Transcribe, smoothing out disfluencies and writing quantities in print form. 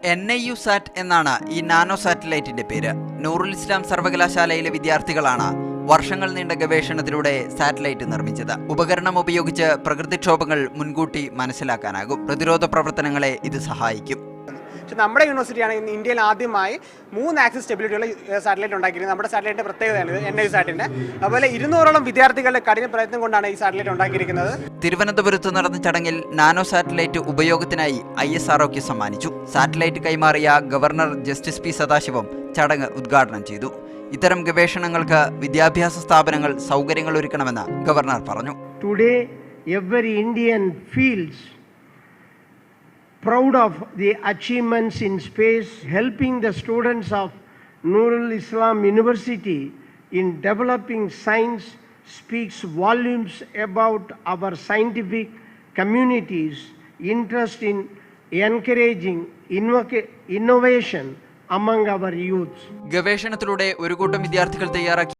NIU സാറ്റ് എന്നാണ് ഈ nano സാറ്റലൈറ്റിന്റെ പേര്. നൂറുൽ ഇസ്ലാം സർവകലാശാലയിലെ വിദ്യാർത്ഥികളാണ് വർഷങ്ങൾ നീണ്ട ഗവേഷണത്തിലൂടെ സാറ്റലൈറ്റ് നിർമ്മിച്ചത്. ഉപകരണം ഉപയോഗിച്ച് പ്രകൃതിക്ഷോഭങ്ങൾ മുൻകൂട്ടി മനസ്സിലാക്കാനാകും. പ്രതിരോധ പ്രവർത്തനങ്ങളെ ഇത് സഹായിക്കും. നമ്മുടെ യൂണിവേഴ്സിറ്റിയാണ് ഇന്ത്യയിൽ ആദ്യമായി 3 ആക്സിസ് സ്റ്റെബിലിറ്റിയുള്ള സാറ്റലൈറ്റ് ഉണ്ടാക്കിയിരിക്കുന്നത്. നമ്മുടെ സാറ്റലൈറ്റിന്റെ പ്രത്യേകതയാണ് NIU സാറ്റിന്റെ. അതുപോലെ 200ഓളം വിദ്യാർത്ഥികളുടെ കഠിന പ്രയത്നം കൊണ്ടാണ് ഈ സാറ്റലൈറ്റ് ഉണ്ടാക്കിയിരിക്കുന്നത്. തിരുവനന്തപുരത്ത് നടന്ന ചടങ്ങിൽ നാനോ സാറ്റലൈറ്റ് ഉപയോഗത്തിനായി ISROക്ക് സമ്മാനിച്ചു. സാറ്റലൈറ്റ് കൈമാറിയ ഗവർണർ ജസ്റ്റിസ് P സദാശിവം ചടങ്ങ് ഉദ്ഘാടനം ചെയ്തു. ഇത്തരം ഗവേഷണങ്ങൾക്ക് വിദ്യാഭ്യാസ സ്ഥാപനങ്ങൾ സൗകര്യങ്ങൾ ഒരുക്കണമെന്ന് ഗവർണർ പറഞ്ഞു. Today every Indian feels proud of the achievements in space, helping the students of Nurul Islam University in developing science speaks volumes about our scientific community's interest in encouraging innovation among our youth. ഗവേഷണത്തിലൂടെ ഒരു കൂട്ടം വിദ്യാർത്ഥികൾ തയ്യാറാക്കി